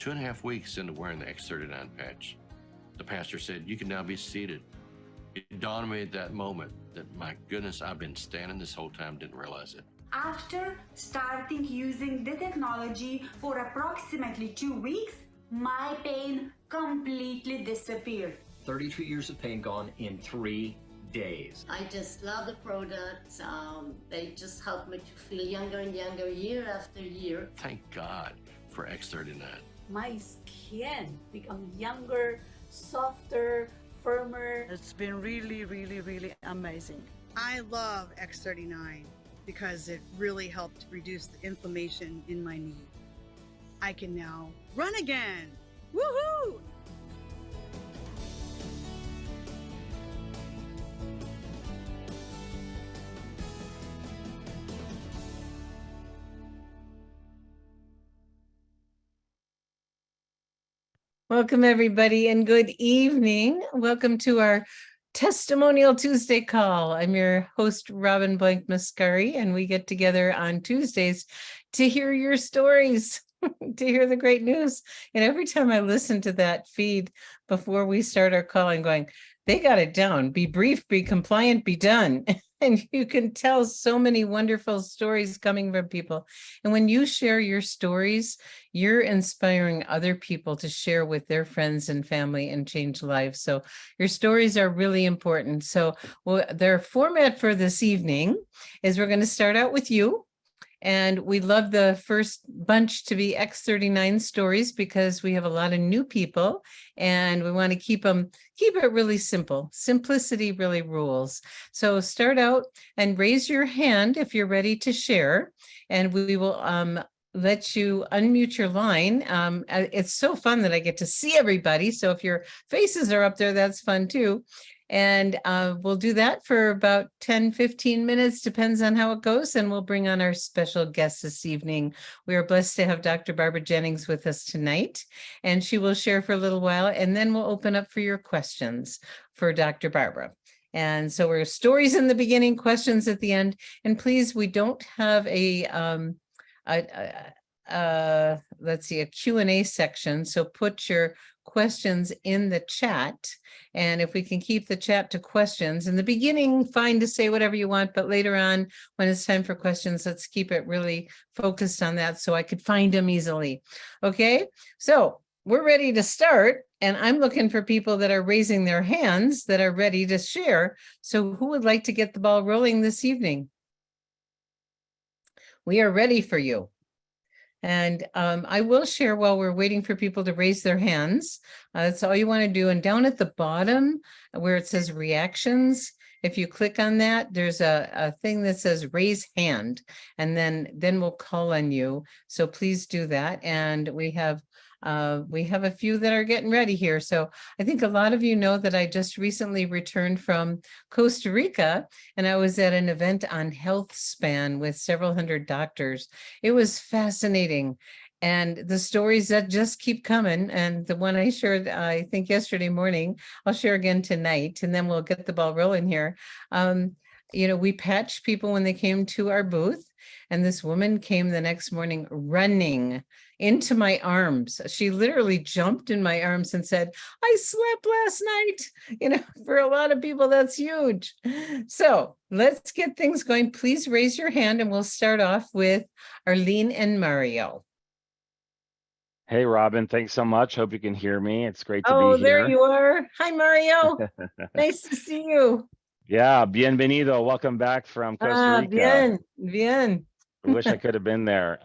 2.5 weeks into wearing the X39 patch, the pastor said, "You can now be seated." It dawned on me at that moment that, my goodness, I've been standing this whole time, didn't realize it. After starting using the technology for approximately 2 weeks, my pain completely disappeared. 32 years of pain gone in 3 days. I just love the products. They just help me to feel younger and younger year after year. Thank God for X39. My skin become younger, softer, firmer. It's been really, really, really amazing. I love X39 because it really helped reduce the inflammation in my knee. I can now run again. Woohoo! Welcome, everybody, and good evening. Welcome to our Testimonial Tuesday call. I'm your host, Robin Blank Mascari, and we get together on Tuesdays to hear your stories, to hear the great news. And every time I listen to that feed before we start our call, I'm going, they got it down. Be brief, be compliant, be done. And you can tell so many wonderful stories coming from people. And when you share your stories, you're inspiring other people to share with their friends and family and change lives. So your stories are really important. So their format for this evening is we're going to start out with you. And we love the first bunch to be X39 stories because we have a lot of new people and we want to keep it really simple. Simplicity really rules. So start out and raise your hand if you're ready to share, and we will let you unmute your line. It's so fun that I get to see everybody. So if your faces are up there, that's fun too. And we'll do that for about 10, 15 minutes, depends on how it goes. And we'll bring on our special guest this evening. We are blessed to have Dr. Barbara Jennings with us tonight, and she will share for a little while, and then we'll open up for your questions for Dr. Barbara. And so we're stories in the beginning, questions at the end. And please, we don't have let's see, a Q&A section. So put your questions in the chat. And if we can keep the chat to questions in the beginning, fine to say whatever you want, but later on, when it's time for questions, let's keep it really focused on that so I could find them easily. Okay, so we're ready to start. And I'm looking for people that are raising their hands that are ready to share. So who would like to get the ball rolling this evening? We are ready for you. And I will share while we're waiting for people to raise their hands. That's all you want to do. And down at the bottom where it says reactions, if you click on that, there's a thing that says raise hand, and then we'll call on you. So please do that. And we have a few that are getting ready here. So I think a lot of you know that I just recently returned from Costa Rica, and I was at an event on health span with several hundred doctors. It was fascinating. And the stories that just keep coming, and the one I shared, I think yesterday morning, I'll share again tonight, and then we'll get the ball rolling here. We patched people when they came to our booth, and this woman came the next morning running into my arms. She literally jumped in my arms and said, "I slept last night." For a lot of people, that's huge. So let's get things going. Please raise your hand, and we'll start off with Arlene and Mario. Hey, Robin, thanks so much. Hope you can hear me. It's great to be here. There you are. Hi, Mario. Nice to see you. Yeah, bienvenido. Welcome back from Costa Rica. Bien. I wish I could have been there.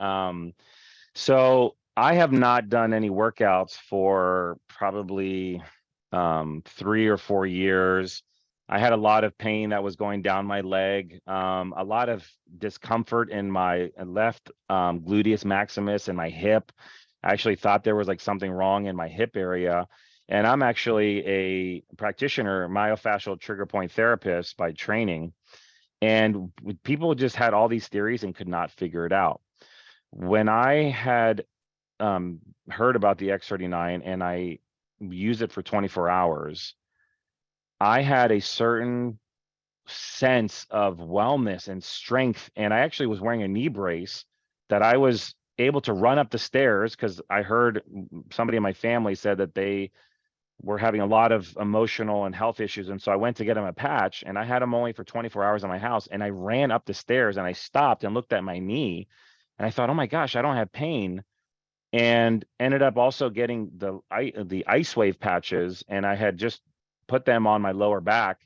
So I have not done any workouts for probably 3 or 4 years. I had a lot of pain that was going down my leg, a lot of discomfort in my left gluteus maximus and my hip. I actually thought there was like something wrong in my hip area. And I'm actually a practitioner, myofascial trigger point therapist by training. And people just had all these theories and could not figure it out. When I had heard about the X39 and I used it for 24 hours, I had a certain sense of wellness and strength. And I actually was wearing a knee brace that I was able to run up the stairs because I heard somebody in my family said that they were having a lot of emotional and health issues. And so I went to get him a patch, and I had him only for 24 hours in my house. And I ran up the stairs and I stopped and looked at my knee, and I thought, oh my gosh, I don't have pain. And ended up also getting the ice wave patches, and I had just put them on my lower back.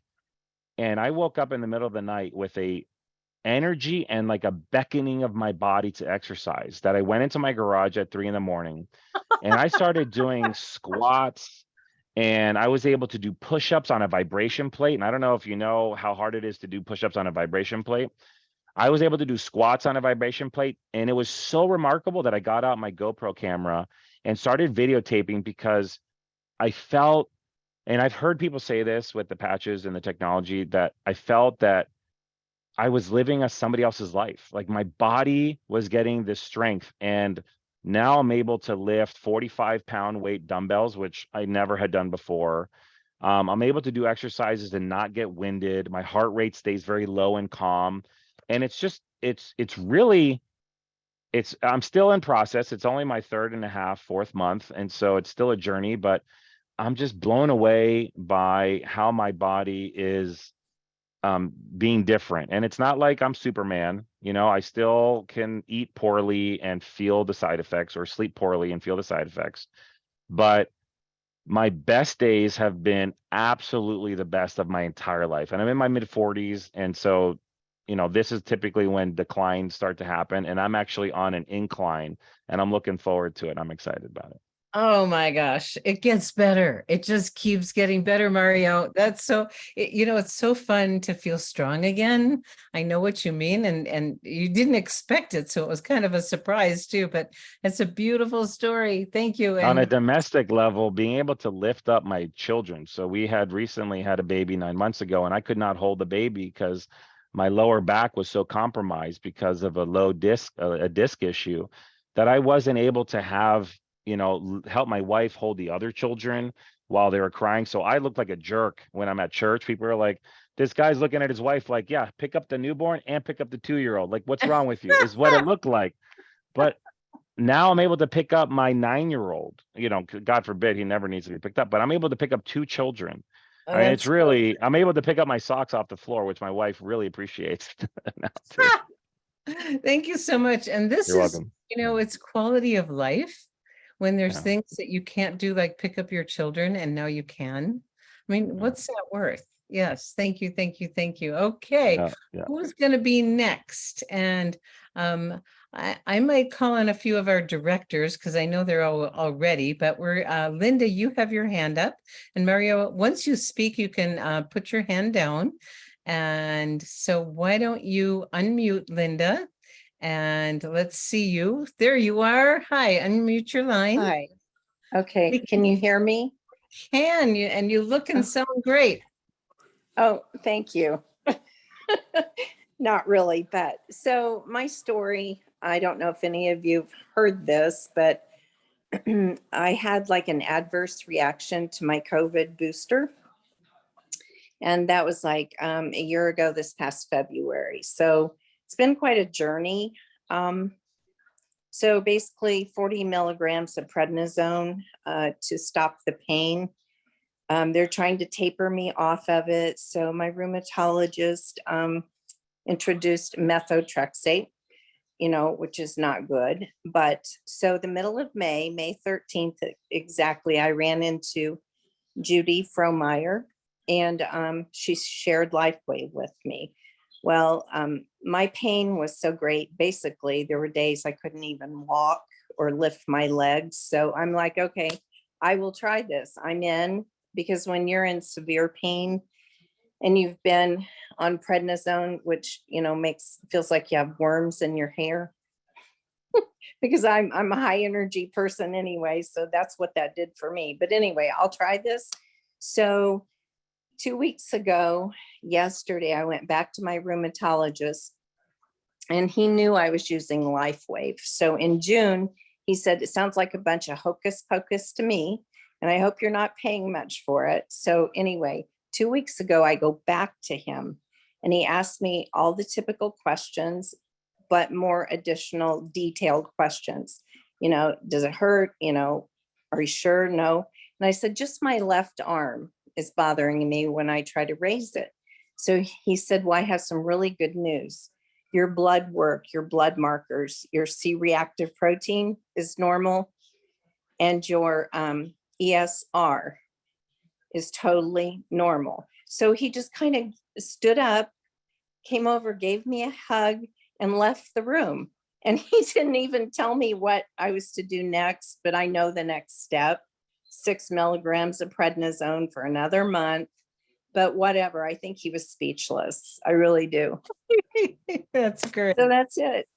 And I woke up in the middle of the night with a energy and like a beckoning of my body to exercise, that I went into my garage at 3 a.m. and I started doing squats, and I was able to do push-ups on a vibration plate. And I don't know if you know how hard it is to do push-ups on a vibration plate. I was able to do squats on a vibration plate, and it was so remarkable that I got out my GoPro camera and started videotaping, because I felt, and I've heard people say this with the patches and the technology, that I felt that I was living somebody else's life. Like my body was getting this strength, and now I'm able to lift 45-pound weight dumbbells, which I never had done before. I'm able to do exercises and not get winded. My heart rate stays very low and calm. And it's just, it's really, I'm still in process. It's only my 3rd and a half, 4th month. And so it's still a journey, but I'm just blown away by how my body is being different. And it's not like I'm Superman, I still can eat poorly and feel the side effects, or sleep poorly and feel the side effects. But my best days have been absolutely the best of my entire life. And I'm in my mid 40s. And so, this is typically when declines start to happen. And I'm actually on an incline, and I'm looking forward to it. I'm excited about it. Oh my gosh, it gets better. It just keeps getting better, Mario. That's so, it's so fun to feel strong again. I know what you mean. And you didn't expect it. So it was kind of a surprise too, but it's a beautiful story. Thank you. On a And domestic level, being able to lift up my children. So we had recently had a baby 9 months ago, and I could not hold the baby because my lower back was so compromised because of a disc issue, that I wasn't able to have, help my wife hold the other children while they were crying. So I looked like a jerk when I'm at church. People are like, this guy's looking at his wife like, yeah, pick up the newborn and pick up the 2-year-old. Like, what's wrong with you? Is what it looked like. But now I'm able to pick up my 9-year-old, God forbid he never needs to be picked up, but I'm able to pick up 2 children. oh, I mean, it's that's really, I'm able to pick up my socks off the floor, which my wife really appreciates now too. Thank you so much. And this You're is, welcome. it's quality of life when there's Yeah. things that you can't do, like pick up your children, and now you can. I mean, what's that worth? Yes. Thank you. Thank you. Thank you. Okay. Yeah. Who's going to be next? And I might call on a few of our directors because I know they're all already, but we're Linda, you have your hand up, and Mario, once you speak, you can put your hand down. And so why don't you unmute Linda, and let's see you. There you are. Hi, unmute your line. Hi. Okay. We Can you hear me? Can you, and you look and sound great. Oh, thank you. Not really, but so my story, I don't know if any of you have heard this, but I had like an adverse reaction to my COVID booster. And that was like a year ago this past February. So it's been quite a journey. So basically 40 milligrams of prednisone to stop the pain. They're trying to taper me off of it. So my rheumatologist introduced methotrexate, which is not good. But so the middle of May 13th exactly, I ran into Judy Fromeyer, and she shared LifeWave with me. Well, my pain was so great. Basically, there were days I couldn't even walk or lift my legs. So I'm like, okay, I will try this. I'm in, because when you're in severe pain and you've been on prednisone, which, feels like you have worms in your hair, because I'm a high energy person anyway. So that's what that did for me. But anyway, I'll try this. So 2 weeks ago, yesterday, I went back to my rheumatologist, and he knew I was using LifeWave. So in June, he said, it sounds like a bunch of hocus pocus to me, and I hope you're not paying much for it. So anyway, 2 weeks ago, I go back to him, and he asked me all the typical questions, but more additional detailed questions. You know, does it hurt? You know, are you sure? No. And I said, just my left arm is bothering me when I try to raise it. So he said, well, I have some really good news. Your blood work, your blood markers, your C-reactive protein is normal, and your ESR is totally normal. So he just kind of stood up, came over, gave me a hug, and left the room. And he didn't even tell me what I was to do next, but I know the next step, 6 milligrams of prednisone for another month. But whatever, I think he was speechless. I really do. That's great. So that's it.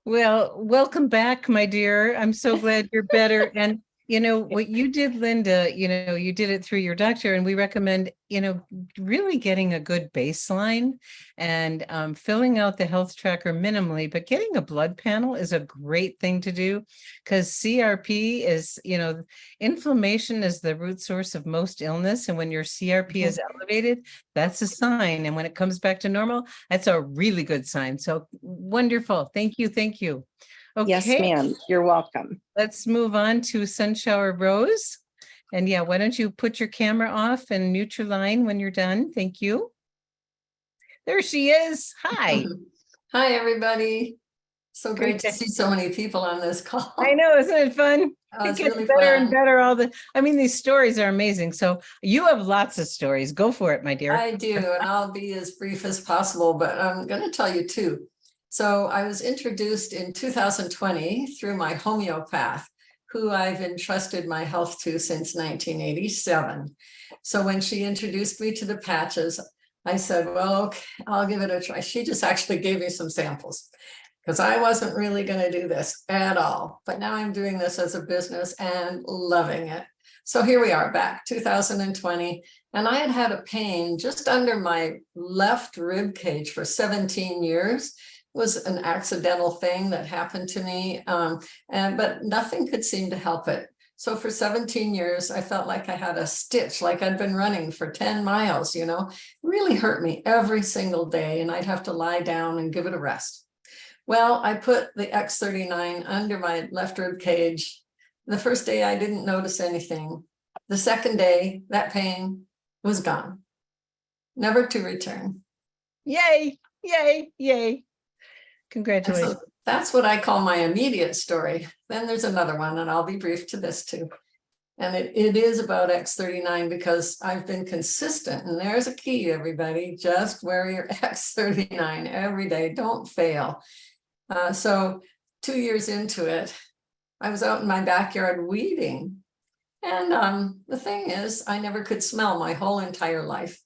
Well, welcome back, my dear. I'm so glad you're better. And you know what you did, Linda, you know, you did it through your doctor, and we recommend, you know, really getting a good baseline and filling out the health tracker minimally, but getting a blood panel is a great thing to do, because CRP is, you know, inflammation is the root source of most illness. And when your CRP is elevated, that's a sign. And when it comes back to normal, that's a really good sign. So wonderful. Thank you. Thank you. Okay. Yes, ma'am. You're welcome. Let's move on to Sunshower Rose. And yeah, why don't you put your camera off and mute your line when you're done? Thank you. There she is. Hi. Hi, everybody. So great to see so many people on this call. I know, isn't it fun? Oh, it's It gets really better fun. and better I mean, these stories are amazing. So you have lots of stories. Go for it, my dear. I do, and I'll be as brief as possible, but I'm going to tell you two. So I was introduced in 2020 through my homeopath, who I've entrusted my health to since 1987. So when she introduced me to the patches, I said, well, okay, I'll give it a try. She just actually gave me some samples, because I wasn't really going to do this at all. But now I'm doing this as a business and loving it. So here we are, back 2020, and I had a pain just under my left rib cage for 17 years. Was an accidental thing that happened to me, but nothing could seem to help it. So for 17 years, I felt like I had a stitch, like I'd been running for 10 miles, you know, really hurt me every single day, and I'd have to lie down and give it a rest. Well, I put the X39 under my left rib cage. The first day I didn't notice anything. The second day, that pain was gone, never to return. Yay, yay, yay. Congratulations. So that's what I call my immediate story. Then there's another one, and I'll be brief to this too. And it is about X39, because I've been consistent, and there's a key, everybody. Just wear your X39 every day. Don't fail. So 2 years into it, I was out in my backyard weeding. And the thing is, I never could smell my whole entire life.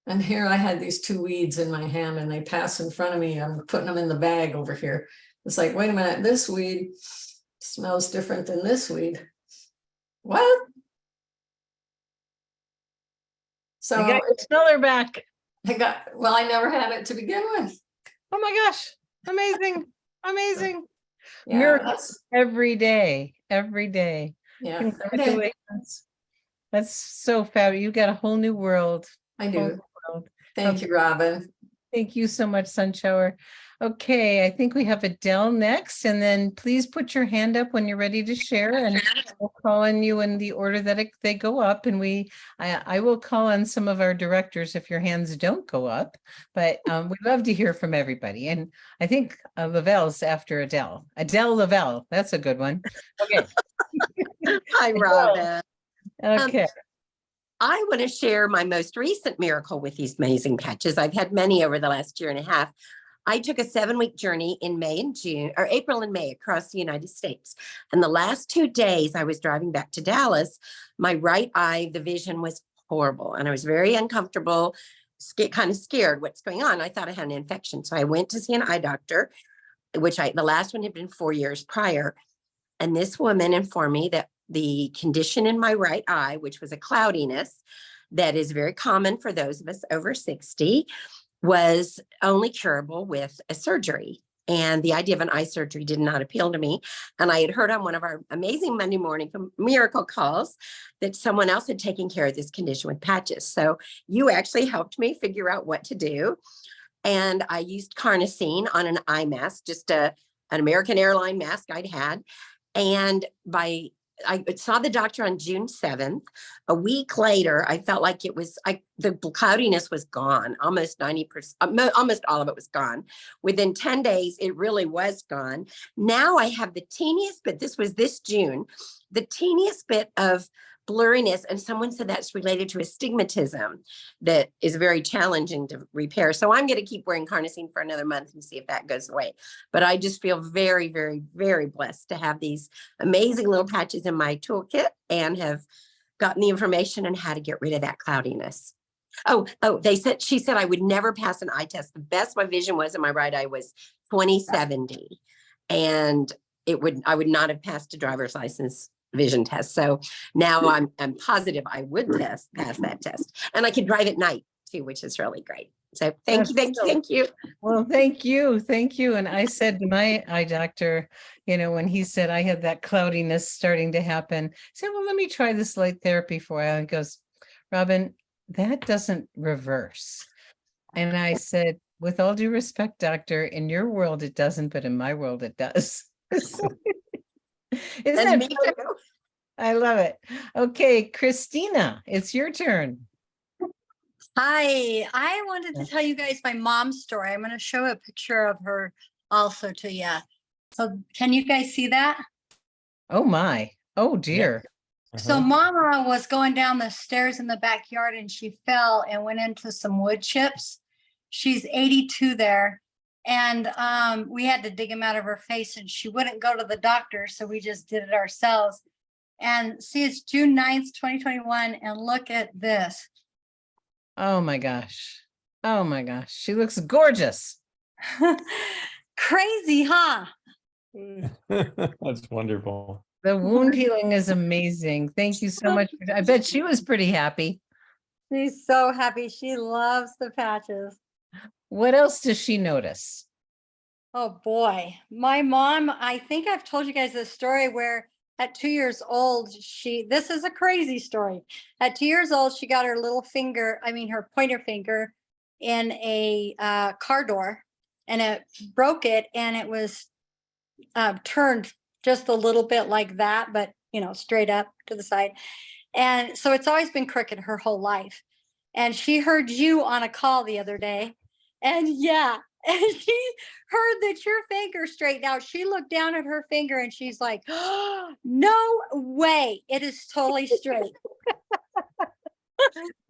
And here I had these 2 weeds in my hand, and they pass in front of me. I'm putting them in the bag over here. It's like, wait a minute, this weed smells different than this weed. What? So you got your smeller back. Well, I never had it to begin with. Oh my gosh. Amazing. Amazing. Yeah, Miracles every day. Every day. Yeah. Congratulations. That's so fabulous. You got a whole new world. I do. Thank you, Robin. Thank you so much, Sunshower. Okay, I think we have Adele next, and then please put your hand up when you're ready to share, and we'll call on you in the order that they go up. And I will call on some of our directors if your hands don't go up, but we'd love to hear from everybody. And I think Lavelle's after Adele. Adele Lavelle, that's a good one. Okay. Hi, Robin. Okay. I want to share my most recent miracle with these amazing patches. I've had many over the last year and a half. I took a 7-week journey in May and June, or April and May, across the United States. And the last 2 days I was driving back to Dallas, my right eye, the vision was horrible. And I was very uncomfortable, kind of scared what's going on. I thought I had an infection. So I went to see an eye doctor, which the last one had been 4 years prior. And this woman informed me that the condition in my right eye, which was a cloudiness that is very common for those of us over 60, was only curable with a surgery. And the idea of an eye surgery did not appeal to me. And I had heard on one of our amazing Monday morning miracle calls that someone else had taken care of this condition with patches. So you actually helped me figure out what to do. and I used carnosine on an eye mask, just an American airline mask I'd had. And I saw the doctor on June 7th. A week later, I felt like the cloudiness was gone, almost 90%, almost all of it was gone. Within 10 days, it really was gone. Now I have the teeniest bit, this was this June, the teeniest bit of blurriness. And someone said that's related to astigmatism that is very challenging to repair. So I'm going to keep wearing carnosine for another month and see if that goes away. But I just feel very, very, very blessed to have these amazing little patches in my toolkit and have gotten the information on how to get rid of that cloudiness. Oh, she said I would never pass an eye test. The best my vision was in my right eye was 20/70. And I would not have passed a driver's license vision test. So now I'm positive I would pass that test. And I can drive at night too, which is really great. So thank you. Well, thank you. And I said to my eye doctor, when he said I had that cloudiness starting to happen, I said, well, let me try this light therapy for a while. And he goes, Robin, that doesn't reverse. And I said, with all due respect, doctor, in your world it doesn't, but in my world it does. Isn't that fun? I love it. Okay, Christina, it's your turn. Hi, I wanted to tell you guys my mom's story. I'm going to show a picture of her also to you. So can you guys see that? Oh my. Oh dear. So Mama was going down the stairs in the backyard and she fell and went into some wood chips. She's 82 there. And we had to dig them out of her face and she wouldn't go to the doctor. So we just did it ourselves. And see, it's June 9th, 2021. And look at this. Oh my gosh. She looks gorgeous. Crazy, huh? That's wonderful. The wound healing is amazing. Thank you so much. I bet she was pretty happy. She's so happy. She loves the patches. What else does she notice? Oh boy, my mom, I think I've told you guys this story where at 2 years old, this is a crazy story. At 2 years old, she got her her pointer finger in a car door and it broke it and it was turned just a little bit like that, but straight up to the side. And so it's always been crooked her whole life. And she heard you on a call the other day. And yeah, and she heard that your finger straightened out. She looked down at her finger and she's like, oh, no way. It is totally straight.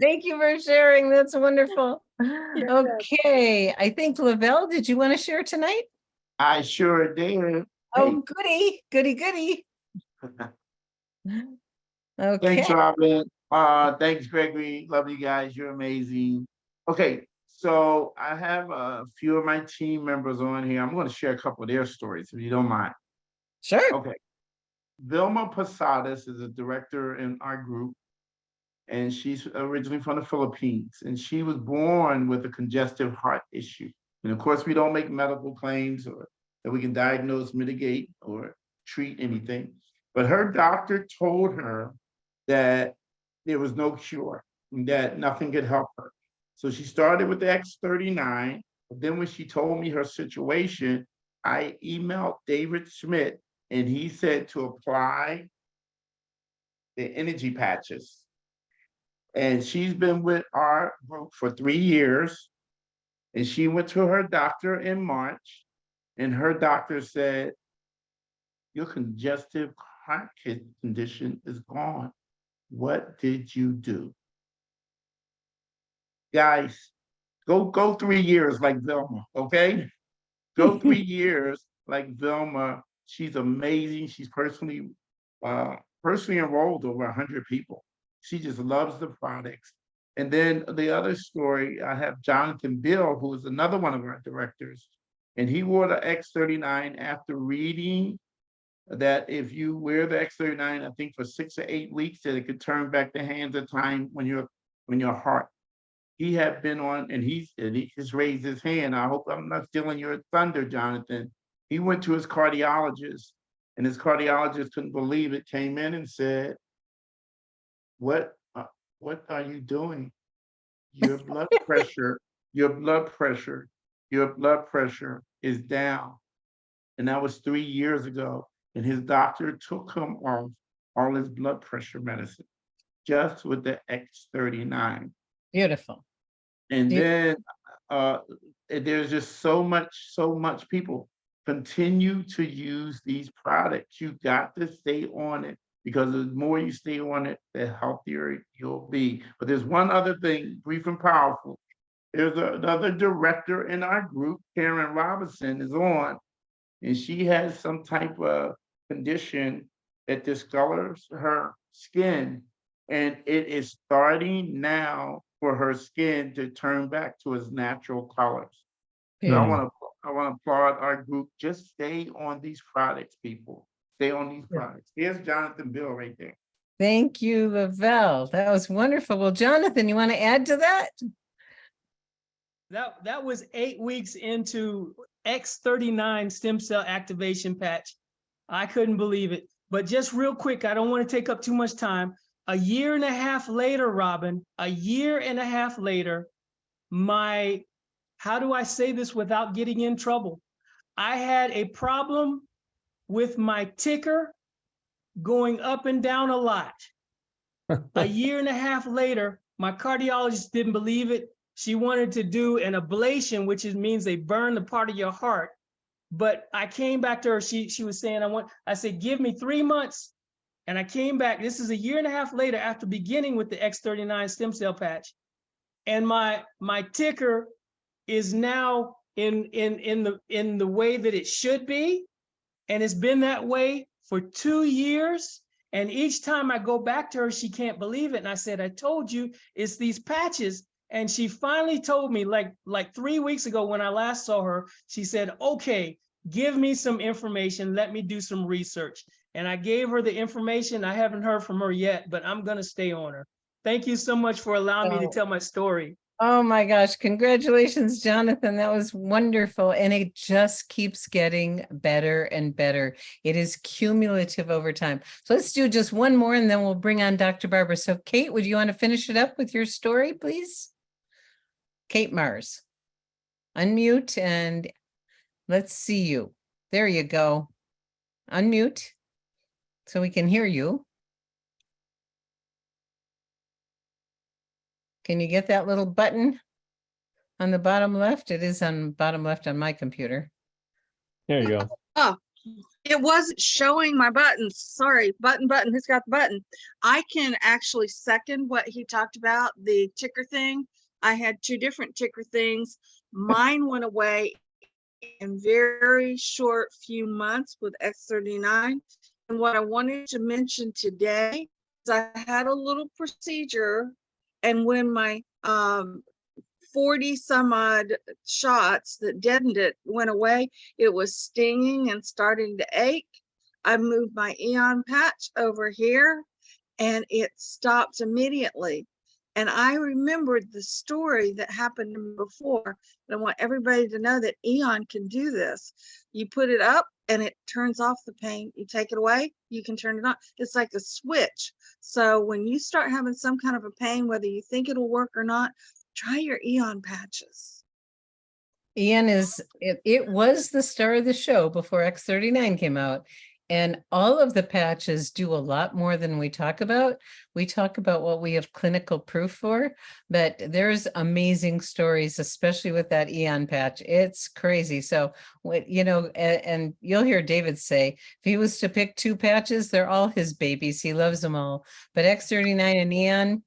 Thank you for sharing. That's wonderful. Okay. I think Lavelle, did you want to share tonight? I sure did. Oh, goody. Okay. Thanks, Robin. Thanks, Gregory. Love you guys. You're amazing. Okay, so I have a few of my team members on here. I'm going to share a couple of their stories, if you don't mind. Sure. Okay. Vilma Posadas is a director in our group, and she's originally from the Philippines, and she was born with a congestive heart issue. And of course, we don't make medical claims or that we can diagnose, mitigate, or treat anything. But her doctor told her that there was no cure, that nothing could help her. So she started with the X39. But then when she told me her situation, I emailed David Schmidt, and he said to apply the energy patches. And she's been with our group for 3 years. And she went to her doctor in March, and her doctor said, your congestive heart condition is gone. What did you do? Guys, go 3 years like Vilma, okay? Go 3 years like Vilma. She's amazing. She's personally enrolled over 100 people. She just loves the products. And then the other story, I have Jonathan Bill, who is another one of our directors, and he wore the X39 after reading that if you wear the X39, I think for 6 or 8 weeks, that it could turn back the hands of time when your heart. He had been on, and he just raised his hand. I hope I'm not stealing your thunder, Jonathan. He went to his cardiologist, and his cardiologist couldn't believe it, came in and said, what are you doing? Your blood pressure your blood pressure is down. And that was 3 years ago. And his doctor took him off all his blood pressure medicine just with the X39. Beautiful. And Beau- then there's just so much people continue to use these products. You got to stay on it because the more you stay on it, the healthier you'll be. But there's one other thing, brief and powerful. There's another director in our group, Karen Robinson, is on, and she has some type of condition that discolors her skin, and it is starting now for her skin to turn back to its natural colors. So I want to applaud our group. Just stay on these products, people. Stay on these products. Here's Jonathan Bill right there. Thank you, Lavelle. That was wonderful. Well, Jonathan, you want to add to that? That was 8 weeks into X39 stem cell activation patch. I couldn't believe it. But just real quick, I don't want to take up too much time. A year and a half later, Robin, a year and a half later, how do I say this without getting in trouble? I had a problem with my ticker going up and down a lot. A year and a half later, my cardiologist didn't believe it. She wanted to do an ablation, which means they burn the part of your heart. But I came back to her, she was saying, I said, give me 3 months. And I came back, this is a year and a half later after beginning with the X39 stem cell patch. And my ticker is now in the way that it should be. And it's been that way for 2 years. And each time I go back to her, she can't believe it. And I said, I told you, it's these patches. And she finally told me, like 3 weeks ago when I last saw her, she said, okay, give me some information. Let me do some research. And I gave her the information. I haven't heard from her yet, but I'm going to stay on her. Thank you so much for allowing me to tell my story. Oh my gosh, congratulations, Jonathan. That was wonderful. And it just keeps getting better and better. It is cumulative over time. So let's do just one more and then we'll bring on Dr. Barbara. So Kate, would you want to finish it up with your story, please? Kate Mars, unmute and let's see you. There you go. Unmute so we can hear you. Can you get that little button on the bottom left? It is on bottom left on my computer. There you go. Oh, it wasn't showing my buttons. Sorry, button, who's got the button? I can actually second what he talked about, the ticker thing. I had 2 different ticker things. Mine went away in very short few months with X39. And what I wanted to mention today is I had a little procedure, and when my 40 some odd shots that deadened it went away, it was stinging and starting to ache. I moved my Eon patch over here and it stopped immediately. And I remembered the story that happened to me before. And I want everybody to know that Eon can do this. You put it up and it turns off the pain. You take it away, you can turn it on. It's like a switch. So when you start having some kind of a pain, whether you think it'll work or not, try your Eon patches. Ian it was the star of the show before X39 came out. And all of the patches do a lot more than we talk about. We talk about what we have clinical proof for, but there's amazing stories, especially with that Eon patch. It's crazy. So, and you'll hear David say, if he was to pick 2 patches, they're all his babies. He loves them all. But X39 and Eon,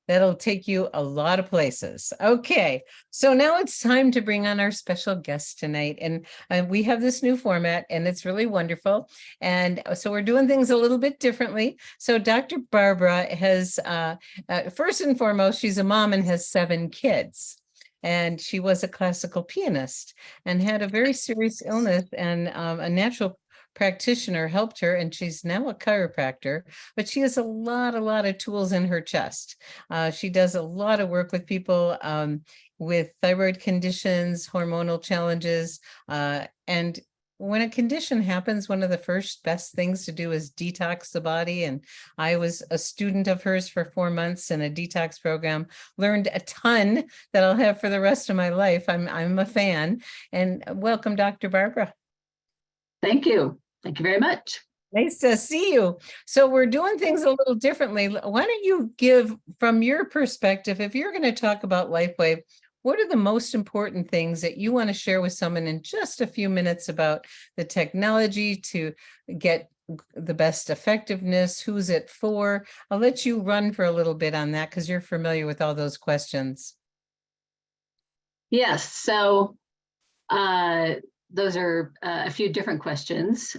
that'll take you a lot of places. Okay, so now it's time to bring on our special guest tonight. And we have this new format and it's really wonderful. And so we're doing things a little bit differently. So Dr. Barbara has, first and foremost, she's a mom and has 7 kids. And she was a classical pianist and had a very serious illness, and a natural practitioner helped her, and she's now a chiropractor, but she has a lot of tools in her chest. She does a lot of work with people with thyroid conditions, hormonal challenges, and when a condition happens, one of the first best things to do is detox the body. And I was a student of hers for 4 months in a detox program, learned a ton that I'll have for the rest of my life. I'm a fan. And welcome, Dr. Barbara. Thank you. Thank you very much. Nice to see you. So we're doing things a little differently. Why don't you give, from your perspective, if you're going to talk about LifeWave, what are the most important things that you want to share with someone in just a few minutes about the technology to get the best effectiveness? Who's it for? I'll let you run for a little bit on that because you're familiar with all those questions. Yes. So those are a few different questions.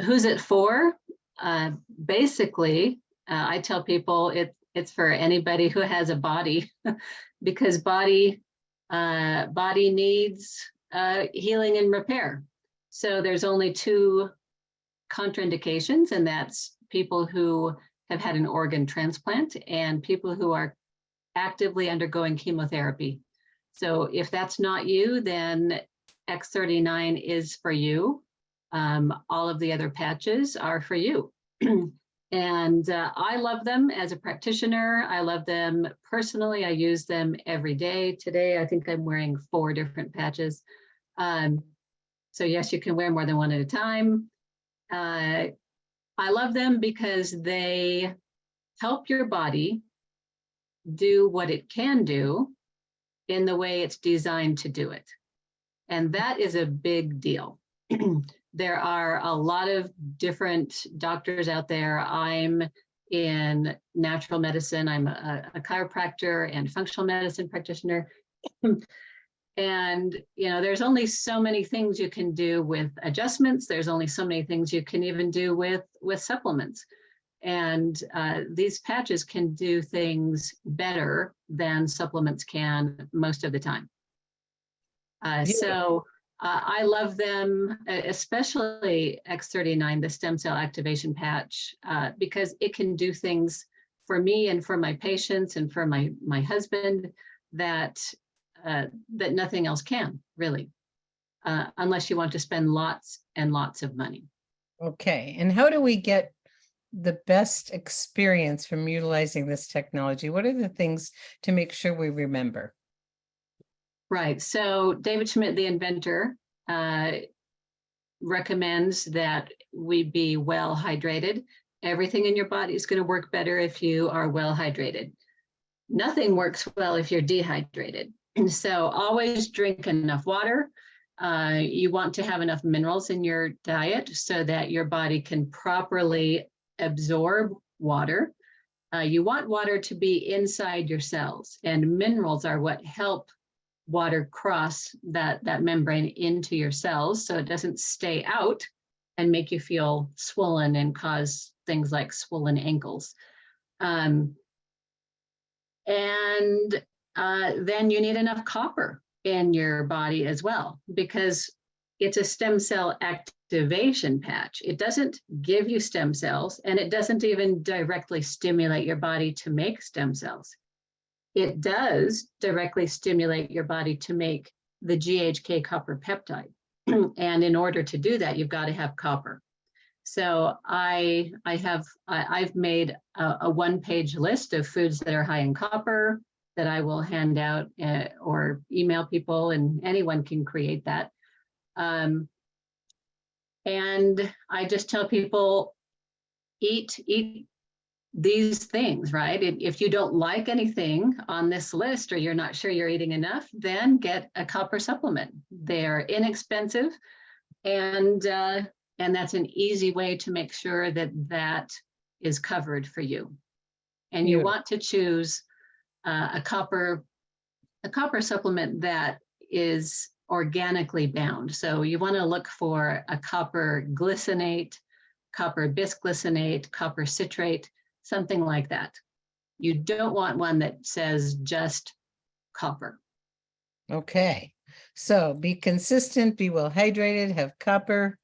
Who's it for? Basically, I tell people it's for anybody who has a body, because body needs healing and repair. So there's only 2 contraindications, and that's people who have had an organ transplant and people who are actively undergoing chemotherapy. So if that's not you, then X39 is for you. All of the other patches are for you. And I love them as a practitioner. I love them personally. I use them every day. Today, I think I'm wearing 4 different patches. So yes, you can wear more than one at a time. I love them because they help your body do what it can do in the way it's designed to do it. And that is a big deal. There are a lot of different doctors out there. I'm in natural medicine. I'm a chiropractor and functional medicine practitioner. And, there's only so many things you can do with adjustments. There's only so many things you can even do with supplements. And these patches can do things better than supplements can most of the time. So I love them, especially X39, the stem cell activation patch, because it can do things for me and for my patients and for my husband that nothing else can, really, unless you want to spend lots and lots of money. Okay. And how do we get the best experience from utilizing this technology? What are the things to make sure we remember? Right. So David Schmidt, the inventor, recommends that we be well hydrated. Everything in your body is going to work better if you are well hydrated. Nothing works well if you're dehydrated. So always drink enough water. You want to have enough minerals in your diet so that your body can properly absorb water. You want water to be inside your cells, and minerals are what help water cross that membrane into your cells so it doesn't stay out and make you feel swollen and cause things like swollen ankles. And then you need enough copper in your body as well, because it's a stem cell activation patch. It doesn't give you stem cells, and it doesn't even directly stimulate your body to make stem cells. It does directly stimulate your body to make the GHK copper peptide. And in order to do that, you've got to have copper. So I've made a 1-page list of foods that are high in copper that I will hand out or email people, and anyone can create that. And I just tell people, eat these things, right? If you don't like anything on this list, or you're not sure you're eating enough, then get a copper supplement. They're inexpensive, and that's an easy way to make sure that is covered for you. And you want to choose a copper supplement that is organically bound. So you want to look for a copper glycinate, copper bisglycinate, copper citrate, something like that. You don't want one that says just copper. Okay. So be consistent, be well hydrated, have copper.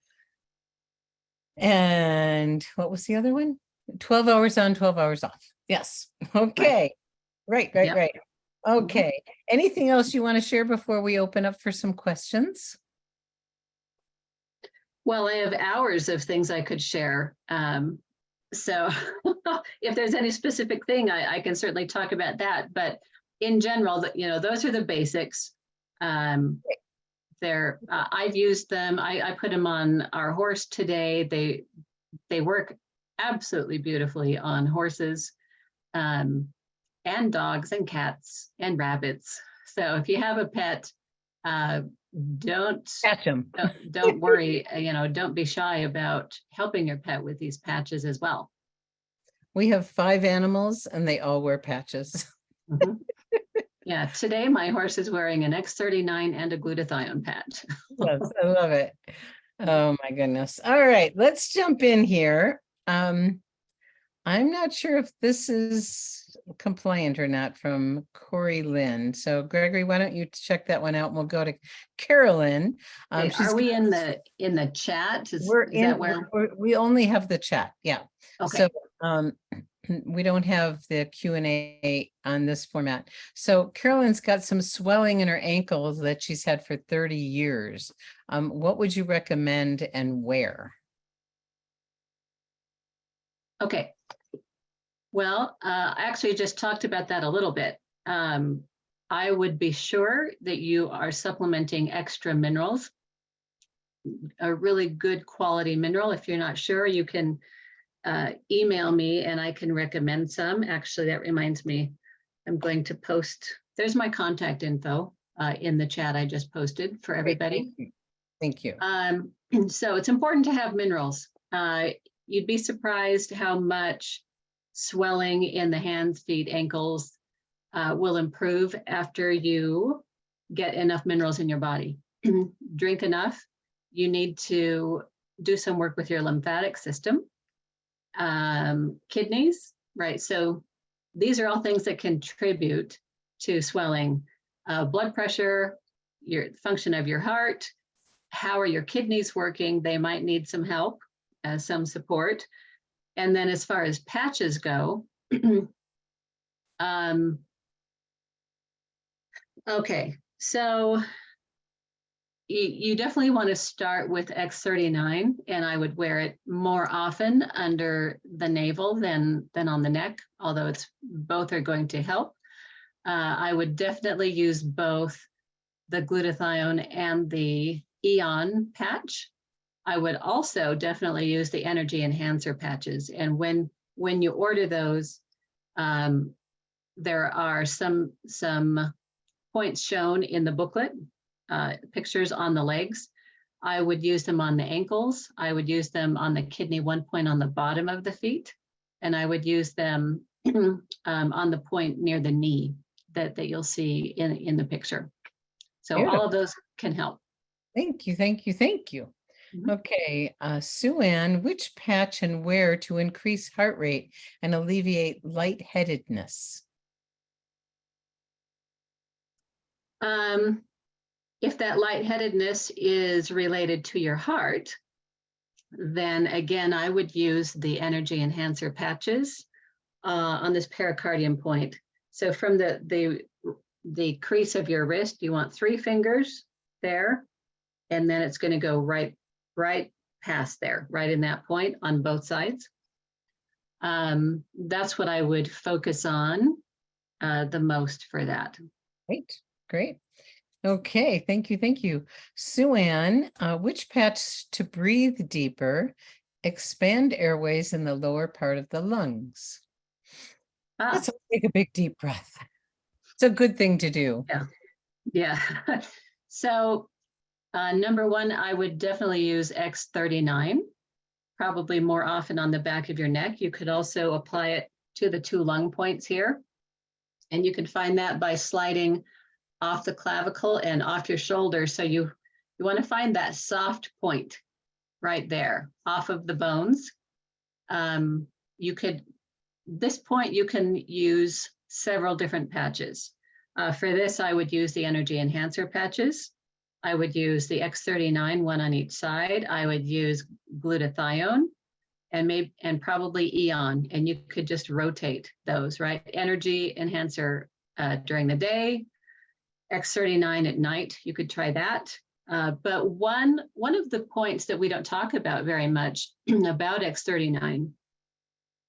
And what was the other one? 12 hours on, 12 hours off. Yes. Okay. Right. Yep. Okay. Anything else you want to share before we open up for some questions? Well, I have hours of things I could share. So if there's any specific thing, I can certainly talk about that. But in general, those are the basics. I've used them. I put them on our horse today. They work absolutely beautifully on horses, and dogs and cats and rabbits. So if you have a pet, don't Catch them. don't worry, don't be shy about helping your pet with these patches as well. We have 5 animals and they all wear patches. Mhm. Yeah, today my horse is wearing an X39 and a glutathione patch. Yes, I love it. Oh my goodness. All right, let's jump in here. I'm not sure if this is compliant or not from Corey Lynn. So Gregory, why don't you check that one out and we'll go to Carolyn. Okay, are we in the chat? We only have the chat. Yeah. Okay. So we don't have the Q&A on this format. So Carolyn's got some swelling in her ankles that she's had for 30 years. What would you recommend and where? Okay. Well, I actually just talked about that a little bit. I would be sure that you are supplementing extra minerals, a really good quality mineral. If you're not sure, you can email me and I can recommend some. Actually, that reminds me, I'm going to post, there's my contact info in the chat I just posted for everybody. Thank you. So it's important to have minerals. You'd be surprised how much swelling in the hands, feet, ankles will improve after you get enough minerals in your body. Drink enough. You need to do some work with your lymphatic system, kidneys, right? So these are all things that contribute to swelling. Blood pressure, your function of your heart, how are your kidneys working? They might need some help, some support. And then as far as patches go, okay, so you definitely want to start with X39, and I would wear it more often under the navel than on the neck, although both are going to help. I would definitely use both the glutathione and the Eon patch. I would also definitely use the energy enhancer patches. And when you order those, there are some points shown in the booklet, pictures on the legs. I would use them on the ankles. I would use them on the kidney, one point on the bottom of the feet. And I would use them on the point near the knee that you'll see in the picture. So Beautiful. all of those can help. Thank you, thank you, thank you. Okay, Sue Ann, which patch and where to increase heart rate and alleviate lightheadedness? If that lightheadedness is related to your heart, then again, I would use the energy enhancer patches on this pericardium point. So from the crease of your wrist, you want 3 fingers there, and then it's going to go right past there, right in that point on both sides. That's what I would focus on the most for that. Great. Okay, thank you, thank you. Sue Ann, which patch to breathe deeper, expand airways in the lower part of the lungs? Let's take a big deep breath. It's a good thing to do. Yeah. So number 1, I would definitely use X39, probably more often on the back of your neck. You could also apply it to the 2 lung points here. And you can find that by sliding off the clavicle and off your shoulder. So you want to find that soft point right there off of the bones. This point, you can use several different patches. For this, I would use the energy enhancer patches. I would use the X39, one on each side. I would use glutathione and probably Eon, and you could just rotate those, right? Energy enhancer during the day, X39 at night, you could try that. But one of the points that we don't talk about very much about X39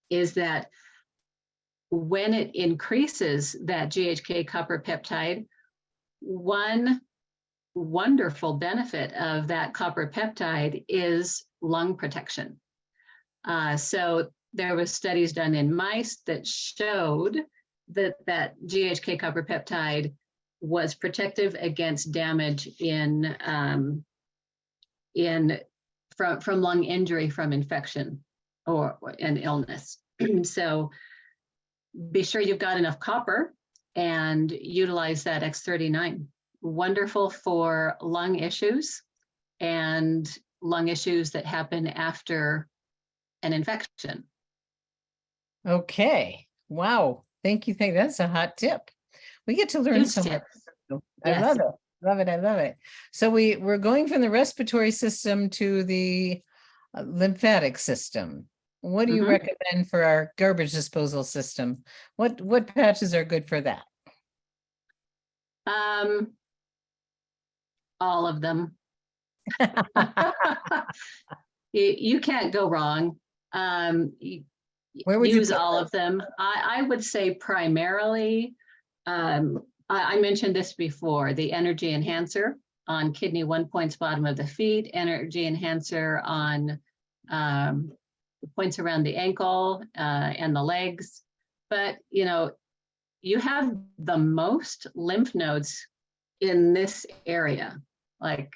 is that when it increases that GHK copper peptide, one wonderful benefit of that copper peptide is lung protection. So there was studies done in mice that showed that GHK copper peptide was protective against damage from lung injury from infection or an illness. So be sure you've got enough copper and utilize that X39. Wonderful for lung issues and lung issues that happen after an infection. Okay. Wow. Thank you. That's a hot tip. We get to learn Huge so tip. much. I Yes. love it. Love it. I love it. So we're going from the respiratory system to the lymphatic system. What do you Mhm. recommend for our garbage disposal system? What patches are good for that? All of them. You can't go wrong. Where would you Use put all them? of them. I would say primarily, I mentioned this before, the energy enhancer on kidney 1 points bottom of the feet, energy enhancer on the points around the ankle and the legs. But, you have the most lymph nodes in this area, like,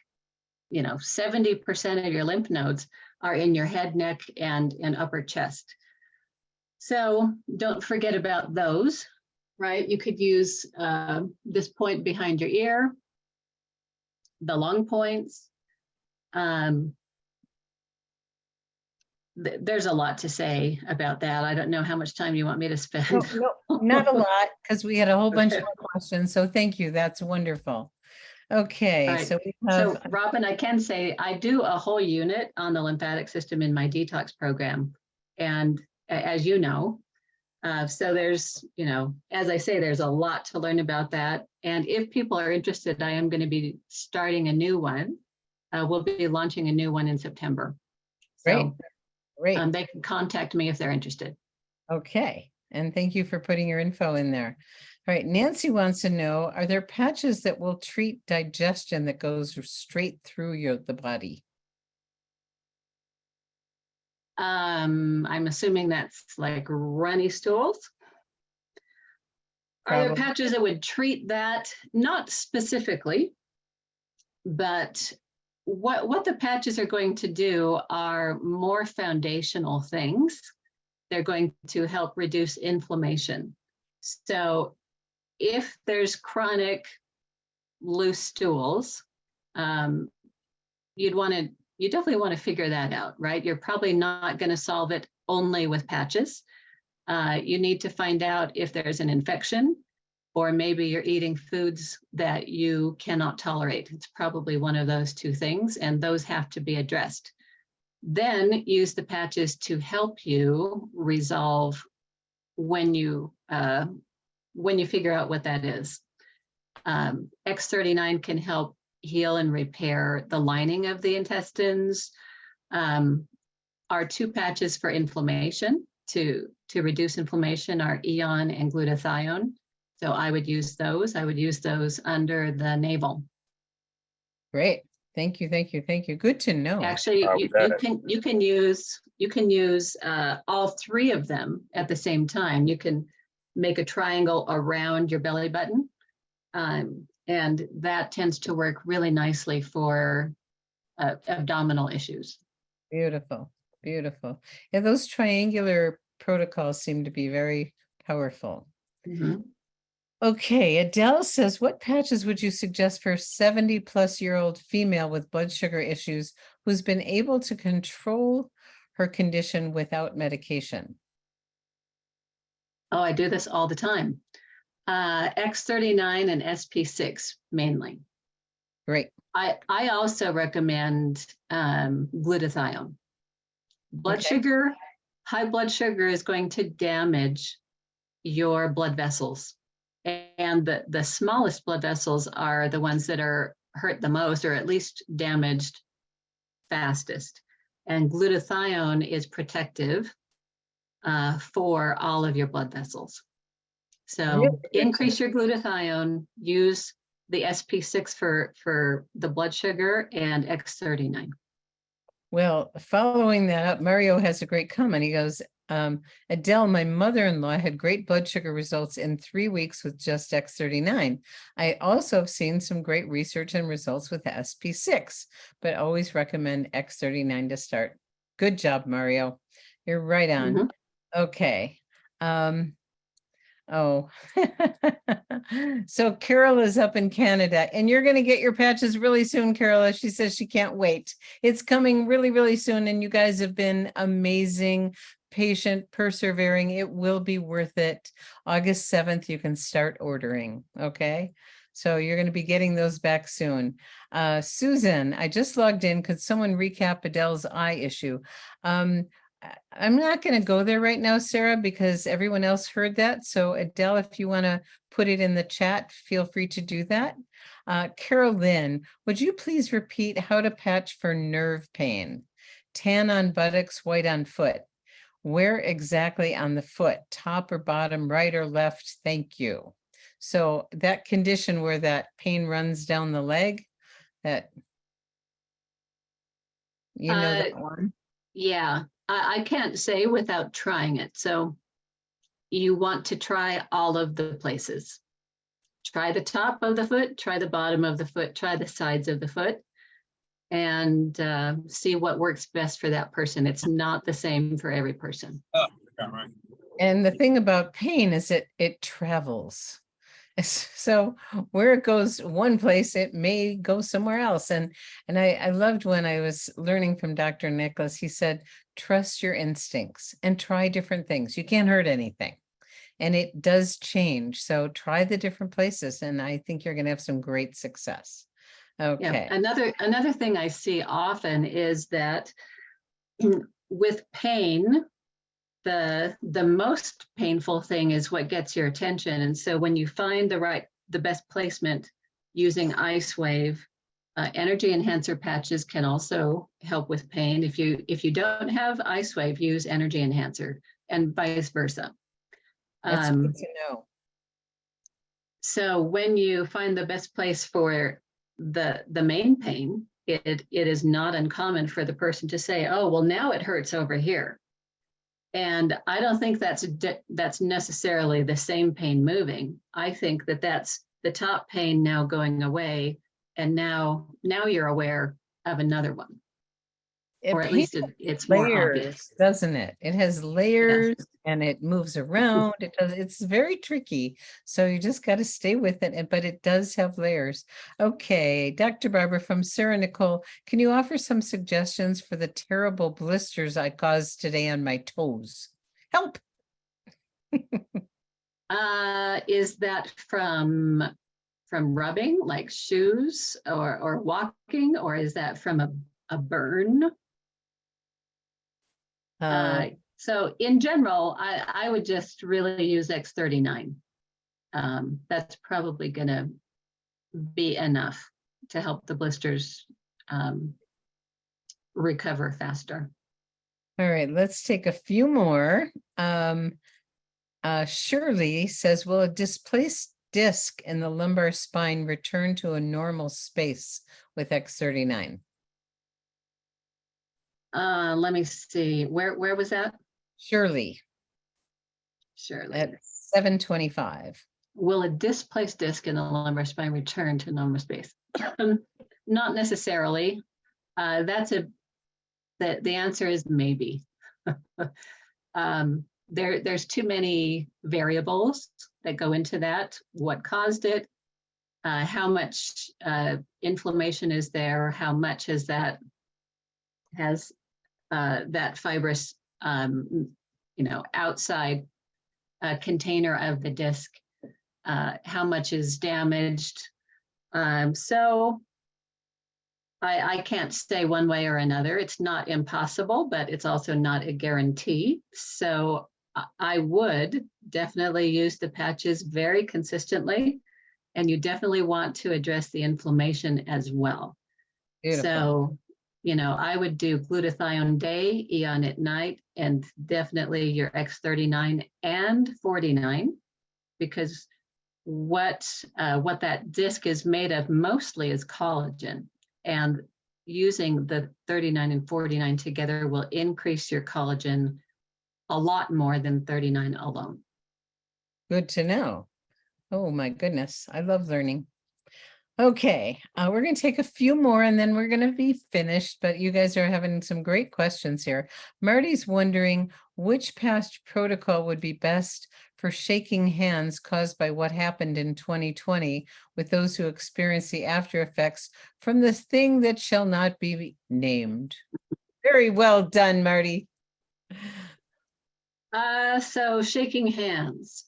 70% of your lymph nodes are in your head, neck, and upper chest. So don't forget about those, right? You could use this point behind your ear, the lung points. There's a lot to say about that. I don't know how much time you want me to spend. No, not a lot, because we had a whole bunch Okay. more questions. So thank you. That's wonderful. Okay, All right. so we So have, Robin, I can say I do a whole unit on the lymphatic system in my detox program. And as you know, so there's, as I say, there's a lot to learn about that. And if people are interested, I am going to be starting a new one. We'll be launching a new one in September. So great. they can contact me if they're interested. Okay, and thank you for putting your info in there. All right, Nancy wants to know, are there patches that will treat digestion that goes straight through the body? I'm assuming that's like runny stools. Are there Probably. patches that would treat that? Not specifically, but what the patches are going to do are more foundational things. They're going to help reduce inflammation. So if there's chronic loose stools, you definitely want to figure that out, right? You're probably not going to solve it only with patches. You need to find out if there's an infection, or maybe you're eating foods that you cannot tolerate. It's probably one of those two things, and those have to be addressed. Then use the patches to help you resolve when you figure out what that is. X39 can help heal and repair the lining of the intestines. Our two patches for inflammation to reduce inflammation are Eon and glutathione. So I would use those. I would use those under the navel. Great. Thank you. Thank you. Thank you. Good to know. Actually, you can use all three of them at the same time. You can make a triangle around your belly button. And that tends to work really nicely for abdominal issues. Beautiful. Beautiful. Yeah, those triangular protocols seem to be very powerful. Mm-hmm. Okay, Adele says, what patches would you suggest for a 70-plus-year-old female with blood sugar issues who's been able to control her condition without medication? Oh, I do this all the time. X39 and SP6 mainly. Great. I also recommend glutathione. High blood sugar is going to damage your blood vessels. And the smallest blood vessels are the ones that are hurt the most, or at least damaged fastest. And glutathione is protective for all of your blood vessels. So increase your glutathione, use the SP6 for the blood sugar, and X39. Well, following that up, Mario has a great comment. He goes, Adele, my mother-in-law had great blood sugar results in 3 weeks with just X39. I also have seen some great research and results with SP6, but always recommend X39 to start. Good job, Mario. You're right on. Okay. Oh, so Carol is up in Canada, and you're going to get your patches really soon, Carol. She says she can't wait. It's coming really, really soon, and you guys have been amazing, patient, persevering. It will be worth it. August 7th, you can start ordering, okay? So you're going to be getting those back soon. Susan, I just logged in. Could someone recap Adele's eye issue? I'm not going to go there right now, Sarah, because everyone else heard that. So Adele, if you want to put it in the chat, feel free to do that. Carolyn, would you please repeat how to patch for nerve pain? Tan on buttocks, white on foot. Where exactly on the foot? Top or bottom, right or left? Thank you. So that condition where that pain runs down the leg, that, you know that one? Yeah, I can't say without trying it. So you want to try all of the places. Try the top of the foot, try the bottom of the foot, try the sides of the foot, and see what works best for that person. It's not the same for every person. And the thing about pain is it travels. So where it goes one place, it may go somewhere else. And I loved when I was learning from Dr. Nicholas, he said, trust your instincts and try different things. You can't hurt anything. And it does change. So try the different places. And I think you're going to have some great success. Okay. Yeah. Another thing I see often is that with pain, the most painful thing is what gets your attention. And so when you find the best placement using Ice Wave, energy enhancer patches can also help with pain. If you don't have Ice Wave, use energy enhancer, and vice versa. That's good to know. So when you find the best place for the main pain, it is not uncommon for the person to say, oh, well, now it hurts over here. And I don't think that's necessarily the same pain moving. I think that's the top pain now going away, and now you're aware of another one. Or at least it's more obvious, layers, doesn't it? It has layers and it moves around. It's very tricky. So you just got to stay with it. But it does have layers. Okay, Dr. Barbara from Sarah Nicole, can you offer some suggestions for the terrible blisters I caused today on my toes? Help. Is that from rubbing, like shoes or walking, or is that from a burn? So in general, I would just really use X39. That's probably going to be enough to help the blisters recover faster. All right, let's take a few more. Shirley says, will a displaced disc in the lumbar spine return to a normal space with X39? Let me see. Where was that? Shirley. At 7:25. Will a displaced disc in the lumbar spine return to normal space? Not necessarily. The answer is maybe. There's too many variables that go into that. What caused it? How much inflammation is there? How much has that fibrous, outside container of the disc? How much is damaged? So I can't say one way or another. It's not impossible, but it's also not a guarantee. So I would definitely use the patches very consistently And you definitely want to address the inflammation as well. Beautiful. So, I would do glutathione day, Eon at night, and definitely your X39 and 49, because what that disc is made of mostly is collagen, and using the 39 and 49 together will increase your collagen a lot more than 39 alone. Good to know. Oh my goodness, I love learning. Okay, we're going to take a few more and then we're going to be finished, but you guys are having some great questions here. Marty's wondering which past protocol would be best for shaking hands caused by what happened in 2020 with those who experience the after effects from the thing that shall not be named. Very well done, Marty. So shaking hands,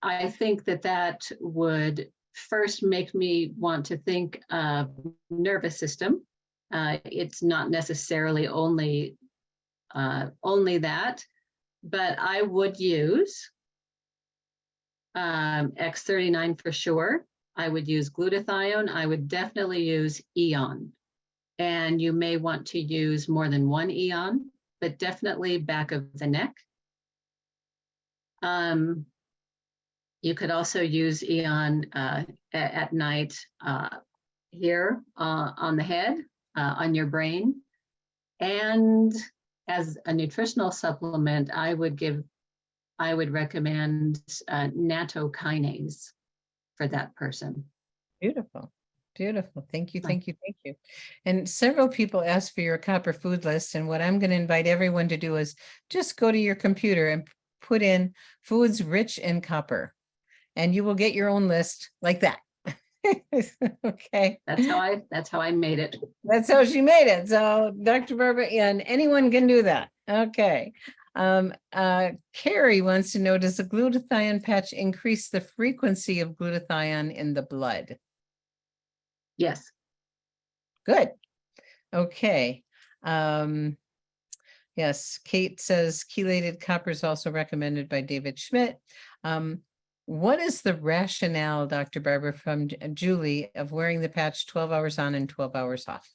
I think that would first make me want to think of nervous system. It's not necessarily only that, but I would use X39 for sure. I would use glutathione. I would definitely use Eon. And you may want to use more than one Eon, but definitely back of the neck. You could also use Eon at night here on the head, on your brain. And as a nutritional supplement, I would recommend nattokinase for that person. Beautiful. Beautiful. Thank you. Thank you. Thank you. And several people asked for your copper food list. And what I'm going to invite everyone to do is just go to your computer and put in foods rich in copper, and you will get your own list like that. Okay. That's how I made it. That's how she made it. So Dr. Barbara, and anyone can do that. Okay. Carrie wants to know, does the glutathione patch increase the frequency of glutathione in the blood? Yes. Good. Okay. Yes, Kate says chelated copper is also recommended by David Schmidt. What is the rationale, Dr. Barbara, from Julie, of wearing the patch 12 hours on and 12 hours off?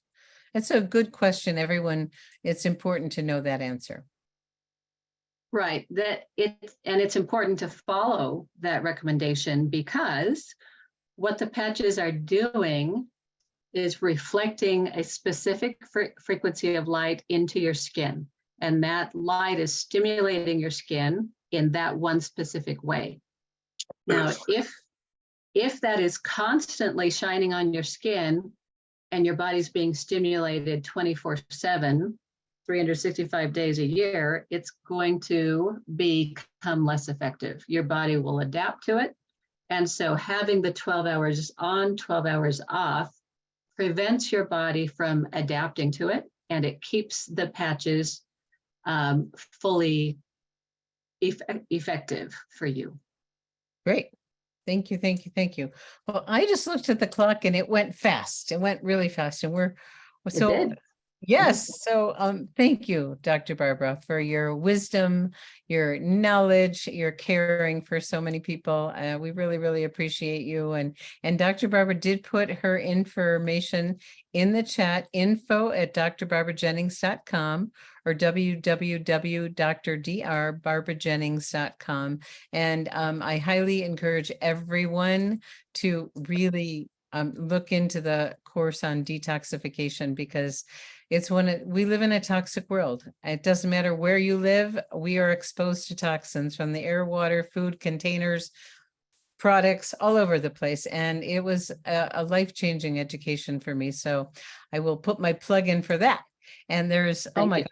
That's a good question, everyone. It's important to know that answer. Right. It's important to follow that recommendation, because what the patches are doing is reflecting a specific frequency of light into your skin. And that light is stimulating your skin in that one specific way. Now, if that is constantly shining on your skin and your body's being stimulated 24/7, 365 days a year, it's going to become less effective. Your body will adapt to it. And so having the 12 hours on, 12 hours off prevents your body from adapting to it, and it keeps the patches fully effective for you. Great. Thank you. Thank you. Thank you. Well, I just looked at the clock and it went fast. It went really fast. And yes. So thank you, Dr. Barbara, for your wisdom, your knowledge, your caring for so many people. We really, really appreciate you. And Dr. Barbara did put her information in the chat, info@drbarbarajennings.com or www.drbarbajennings.com. And I highly encourage everyone to really look into the course on detoxification, because we live in a toxic world. It doesn't matter where you live. We are exposed to toxins from the air, water, food, containers, products, all over the place. And it was a life-changing education for me. So I will put my plug in for that. And there's, oh my God,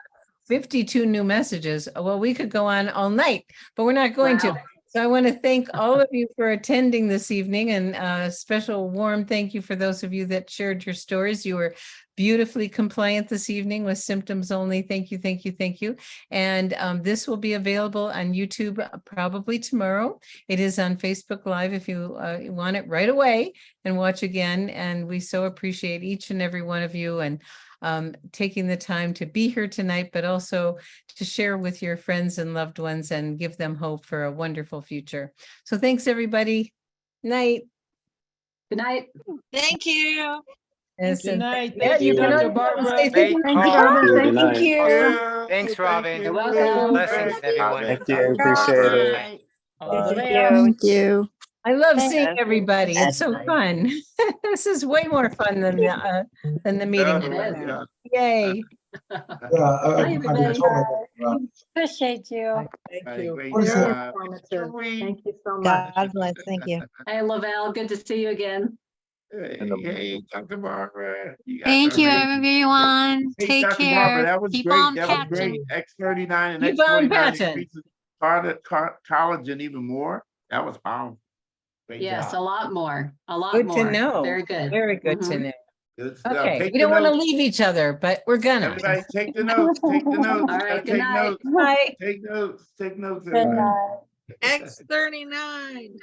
52 new messages. Well, we could go on all night, but we're not going to. So I want to thank all of you for attending this evening, and a special warm thank you for those of you that shared your stories. You were beautifully compliant this evening with symptoms only. Thank you, thank you, thank you. And this will be available on YouTube probably tomorrow. It is on Facebook Live if you want it right away and watch again. And we so appreciate each and every one of you. And taking the time to be here tonight, but also to share with your friends and loved ones and give them hope for a wonderful future. So thanks, everybody. Night. Good night. Thank you. Yes, Good and night. yeah, Thank you, you can Dr. always Barbara. say Great thank you, call. Robin. Good Thank night. you. Thanks, Robin. You're welcome. Blessings, everyone. Thank you. Appreciate it. All the Thank best. you. Thank you. I love Thank seeing you. everybody. It's so fun. This is way more fun than the meeting. It is. Yeah. Yay. Bye, everybody. Appreciate you. Thank you. Great Very job. informative. Thank you so much. God bless. Thank you. Hi, Lavelle. Good to see you again. Hey, Dr. Barbara. You guys Thank are you, amazing. everyone. Hey, Take Dr. Barbara, care. that was Keep great. on That was patching. great. X39 and Keep on X49 patching. increases collagen even more. That was powerful. Great Yes, job. a lot more. A lot Good more. to know. Very good. Very good to Mhm. know. Good stuff. Okay, Take we the don't want to notes. leave each other, but we're gonna. Everybody take the notes. Take the notes. All right. Good Take night. notes. Bye. Take notes. Take notes, Good everybody. night. X39.